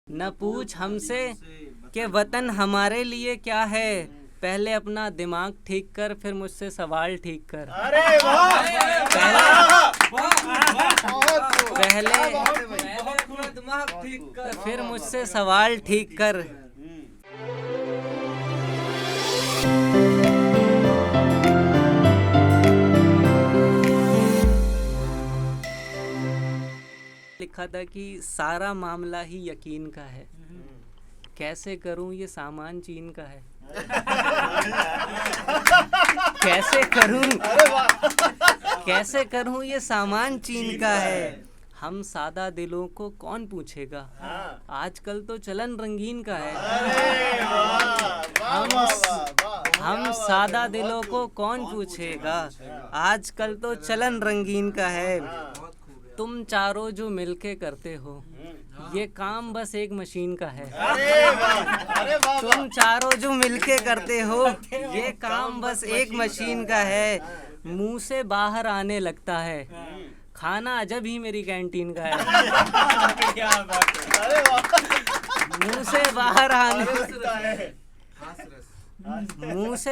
न पूछ हमसे कि वतन हमारे लिए क्या है, पहले अपना दिमाग ठीक कर फिर मुझसे सवाल ठीक कर। अरे वाह! पहले दिमाग ठीक कर फिर मुझसे सवाल ठीक कर। लिखा था कि सारा मामला ही यकीन का है, कैसे करूं ये सामान चीन का है। कैसे करूं ये सामान चीन का है। हम सादा दिलों को कौन पूछेगा, आजकल तो चलन रंगीन का है। हम सादा दिलों को कौन पूछेगा, आजकल तो चलन रंगीन का है। तुम चारों जो मिलके करते हो ये काम बस एक मशीन का है। तुम चारों जो मिलके करते हो ये काम बस एक मशीन का है। मुंह से बाहर आने लगता है, खाना अजब ही मेरी कैंटीन का है। मुंह से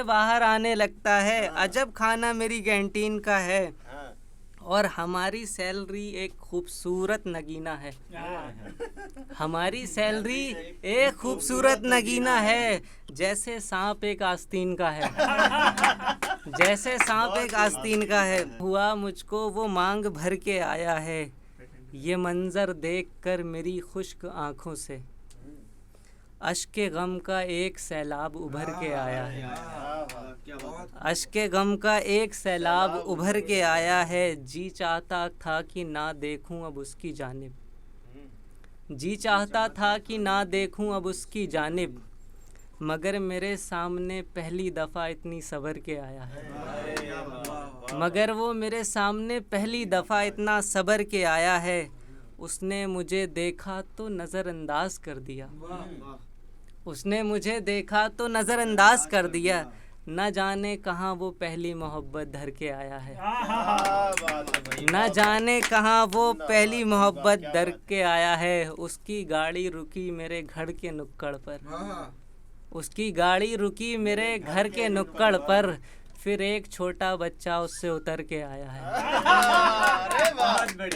बाहर आने लगता है, अजब खाना मेरी कैंटीन का है। और हमारी सैलरी एक खूबसूरत नगीना है। हमारी सैलरी एक खूबसूरत नगीना है, जैसे सांप एक आस्तीन का है। जैसे सांप एक आस्तीन का है। हुआ मुझको वो मांग भर के आया है, ये मंजर देखकर मेरी खुश्क आंखों से अश्के गम का एक सैलाब उभर के आया है। अश्के गम का एक सैलाब उभर के आया है। जी चाहता था कि ना देखूं अब उसकी जानिब, जी चाहता था कि ना देखूं अब उसकी जानिब, मगर मेरे सामने पहली दफ़ा इतनी सबर के आया है। मगर वो मेरे सामने पहली दफ़ा इतना सबर के आया है। उसने मुझे देखा तो नज़रअंदाज कर दिया। उसने मुझे देखा तो नज़रअंदाज कर दिया। न जाने कहाँ वो पहली मोहब्बत धर के आया है। न जाने कहाँ वो पहली मोहब्बत धर के आया है। उसकी गाड़ी रुकी मेरे घर के नुक्कड़ पर, उसकी गाड़ी रुकी मेरे घर के नुक्कड़ पर, फिर एक छोटा बच्चा उससे उतर के आया है।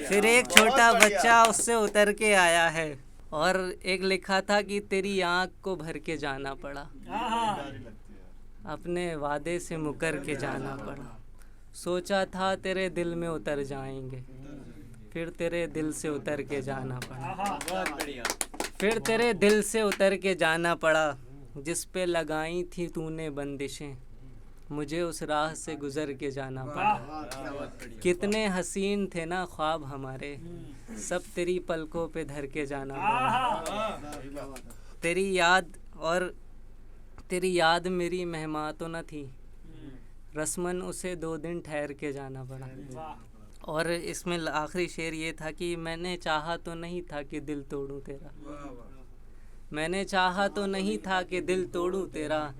फिर एक छोटा बच्चा उससे उतर के आया है। और एक लिखा था कि तेरी आँख को भर के जाना पड़ा, अपने वादे से मुकर के जाना पड़ा। सोचा था तेरे दिल में उतर जाएंगे, फिर तेरे दिल से उतर के जाना पड़ा। फिर तेरे दिल से उतर के जाना पड़ा। जिस पे लगाई थी तूने बंदिशें, मुझे उस राह से गुजर के जाना पड़ा। कितने हसीन थे ना ख्वाब हमारे, सब तेरी पलकों पे धर के जाना पड़ा। तेरी याद मेरी मेहमान तो न थी, रस्मन उसे 2 दिन ठहर के जाना पड़ा। और इसमें आखिरी शेर ये था कि मैंने चाहा तो नहीं था कि दिल तोड़ूं तेरा, मैंने चाहा तो नहीं था कि दिल तोड़ूं तेरा,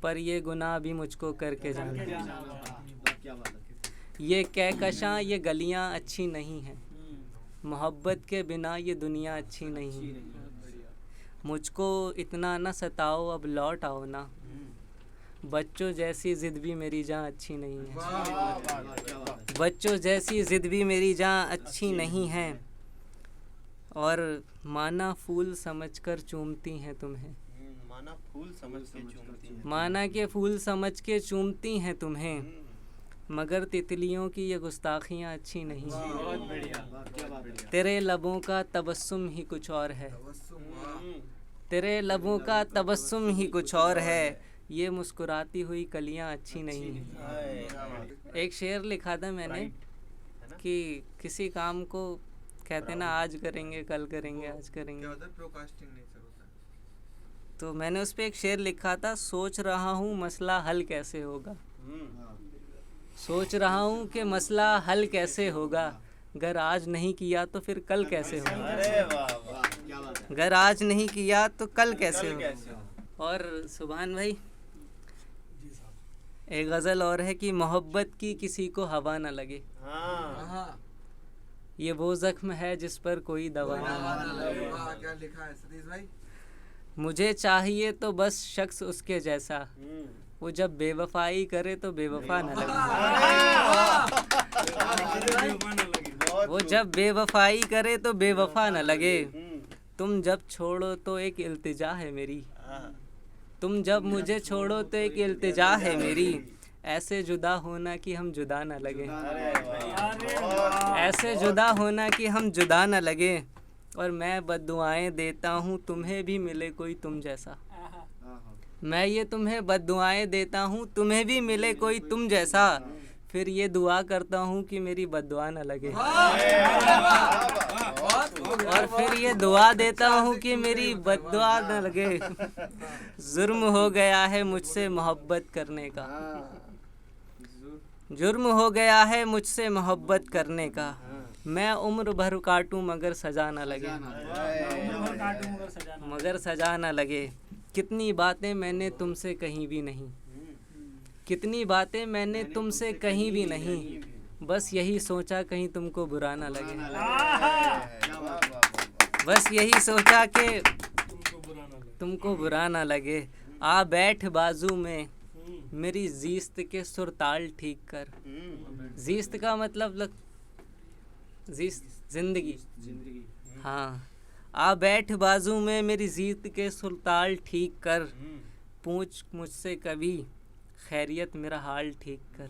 पर ये गुनाह भी मुझको करके जाना। ये कहकशां ये गलियां अच्छी नहीं हैं, मोहब्बत के बिना ये दुनिया अच्छी नहीं है। मुझको इतना न सताओ अब लौट आओ ना, बच्चों जैसी ज़िद भी मेरी जान अच्छी नहीं है। बच्चों जैसी ज़िद भी मेरी जान अच्छी नहीं है। और माना फूल समझकर चूमती हैं तुम्हें, माना के फूल समझ के चूमती हैं तुम्हें, मगर तितलियों की ये गुस्ताखियाँ अच्छी नहीं हैं। तेरे लबों का तबस्सुम ही कुछ और है, तेरे लबों का तबस्सुम ही कुछ और है, ये मुस्कुराती हुई कलियाँ अच्छी नहीं हैं। एक शेर लिखा था मैंने कि किसी काम को कहते ना आज करेंगे कल करेंगे आज करेंगे, तो मैंने उस पर एक शेर लिखा था, सोच रहा हूँ मसला हल कैसे होगा, सोच रहा हूँ कि मसला हल कैसे होगा, अगर आज नहीं किया तो फिर कल कैसे होगा, अगर आज नहीं किया तो कल कैसे होगा। और सुभान भाई एक गज़ल और है कि मोहब्बत की किसी को हवा न लगे, ये वो जख्म है जिस पर कोई दवा न लगे। क्या लिखा है सतीश भाई? मुझे चाहिए तो बस शख्स उसके जैसा, वो जब बेवफाई करे तो बेवफा न लगे। वो जब बेवफाई करे तो बेवफा न लगे। तुम जब छोड़ो तो एक इल्तिजा है मेरी, तुम जब मुझे छोड़ो तो एक इल्तिजा है मेरी। ऐसे जुदा होना कि हम जुदा न लगे, ऐसे जुदा होना कि हम जुदा न लगे। और मैं बद्दुआएं देता हूँ तुम्हें भी मिले कोई तुम जैसा, मैं ये तुम्हें बद्दुआएं देता हूँ तुम्हें भी मिले कोई तुम जैसा। फिर ये दुआ करता हूँ कि मेरी बद्दुआ न लगे, और फिर ये दुआ देता हूँ कि मेरी बद्दुआ न लगे। जुर्म हो गया है मुझसे मोहब्बत करने का, जुर्म हो गया है मुझसे मोहब्बत करने का। मैं उम्र भर काटूं मगर सजा न लगे, मगर सजा न लगे। कितनी बातें मैंने तुमसे कहीं भी नहीं, कितनी बातें मैंने तुमसे कहीं भी नहीं। बस यही सोचा कहीं तुमको बुरा ना लगे, बस यही सोचा कि तुमको बुरा ना लगे। आ बैठ बाजू में मेरी जीस्त के सुरताल ठीक कर। जीस्त का मतलब जिंदगी। हाँ, आ बैठ बाजू में मेरी जीत के सुरताल ठीक कर। पूछ मुझसे कभी खैरियत मेरा हाल ठीक कर,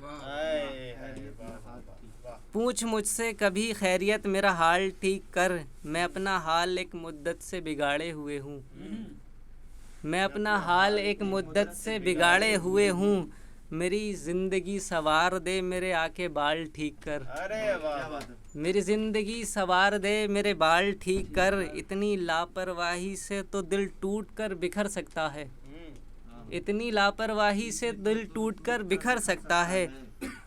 पूछ मुझसे कभी खैरियत मेरा हाल ठीक कर। मैं अपना हाल एक मुद्दत से बिगाड़े हुए हूँ, मैं अपना हाल एक मुद्दत से बिगाड़े हुए हूँ। मेरी ज़िंदगी सवार दे मेरे आके बाल ठीक कर, मेरी ज़िंदगी सवार दे मेरे बाल ठीक कर। इतनी लापरवाही से तो दिल टूट कर बिखर सकता है, इतनी लापरवाही से दिल टूट कर बिखर सकता है।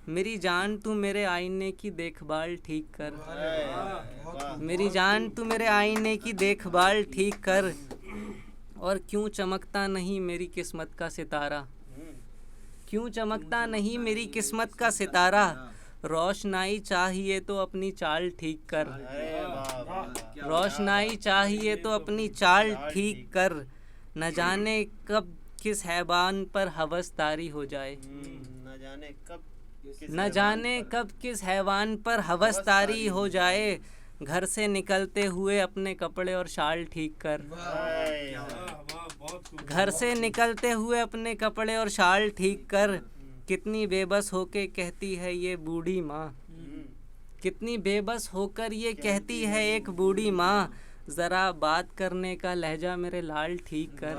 मेरी जान तू मेरे आईने की देखभाल ठीक कर, मेरी जान तू मेरे आईने की देखभाल ठीक कर। और क्यों चमकता नहीं मेरी किस्मत का सितारा, क्यों चमकता नहीं मेरी किस्मत का सितारा। रोशनाई चाहिए तो अपनी चाल ठीक कर, रोशनाई चाहिए तो अपनी चाल ठीक कर। न जाने कब किस हैवान पर हवस तारी हो जाए, न जाने कब किस हैवान पर हवस तारी हो जाए। घर से निकलते हुए अपने कपड़े और शाल ठीक कर, घर से निकलते हुए अपने कपड़े और शाल ठीक कर। कितनी बेबस होके कहती है ये बूढ़ी माँ, कितनी बेबस होकर ये कहती है एक बूढ़ी माँ। ज़रा बात करने का लहजा मेरे लाल ठीक कर,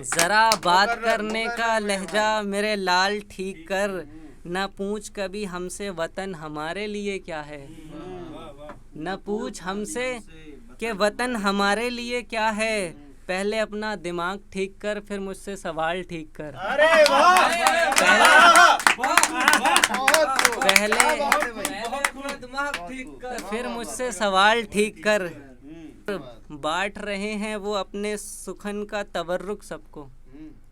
ज़रा बात करने का लहजा मेरे लाल ठीक कर। न पूछ कभी हमसे वतन हमारे लिए क्या है, न पूछ हमसे कि वतन हमारे लिए क्या है। पहले अपना दिमाग ठीक कर फिर मुझसे सवाल ठीक कर, पहले फिर मुझसे सवाल ठीक कर। बांट रहे हैं वो अपने सुखन का तवर्रुक सबको,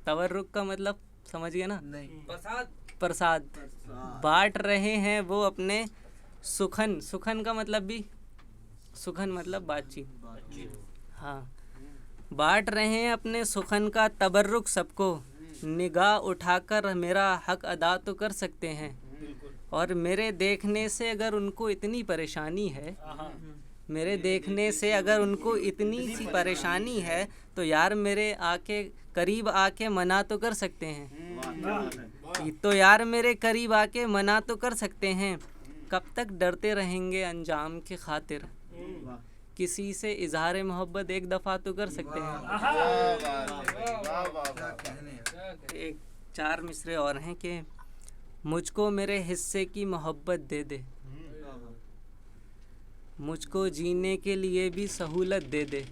तवर्रुक का मतलब समझिए ना, प्रसाद। बांट रहे हैं वो अपने सुखन, सुखन का मतलब भी, सुखन मतलब बातचीत। हाँ, बांट रहे हैं अपने सुखन का तबर्रुक सबको। निगाह उठाकर मेरा हक अदा तो कर सकते हैं, और मेरे देखने से अगर उनको इतनी परेशानी है, मेरे देखने से अगर उनको इतनी सी परेशानी है तो यार मेरे आके करीब आके मना तो कर सकते हैं, तो यार मेरे करीब आके मना तो कर सकते हैं। कब तक डरते रहेंगे अंजाम की खातिर, किसी से इजहार मोहब्बत एक दफ़ा तो कर सकते हैं। एक 4 मिसरे और हैं कि मुझको मेरे हिस्से की मोहब्बत दे दे, मुझको जीने के लिए भी सहूलत दे दे,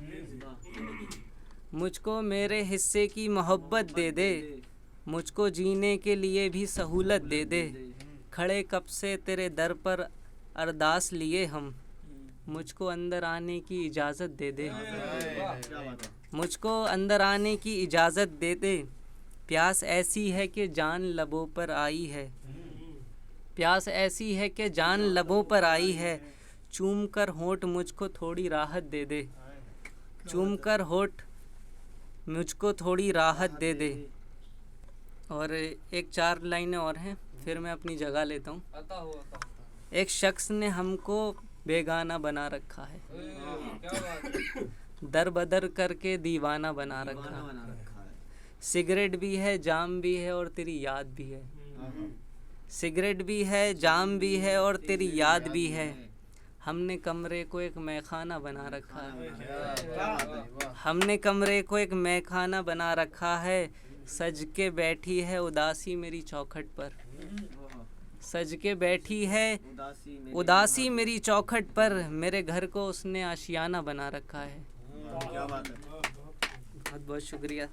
मुझको मेरे हिस्से की मोहब्बत दे दे, मुझको जीने के लिए भी सहूलत दे दे। खड़े कब से तेरे दर पर अरदास लिए हम, मुझको अंदर आने की इजाज़त दे दे, मुझको अंदर आने की इजाज़त दे दे। प्यास ऐसी है कि जान लबों पर आई है, प्यास ऐसी है कि जान लबों पर आई है। चूम कर होंठ मुझको थोड़ी राहत दे दे, चूम कर होंठ मुझको थोड़ी राहत दे दे। और एक 4 लाइनें और हैं, फिर मैं अपनी जगह लेता हूँ। आता हो। एक शख्स ने हमको बेगाना बना रखा है, क्या बात है। दर बदर करके दीवाना बना रखा है। सिगरेट भी है, जाम भी है और तेरी याद भी है। सिगरेट भी है, जाम भी है और तेरी याद भी है। हमने कमरे को एक मैखाना बना रखा है, हमने कमरे को एक मैखाना बना रखा है। सज के बैठी है उदासी मेरी चौखट पर, सज के बैठी है उदासी मेरी चौखट पर। मेरे घर को उसने आशियाना बना रखा है। बहुत बहुत शुक्रिया।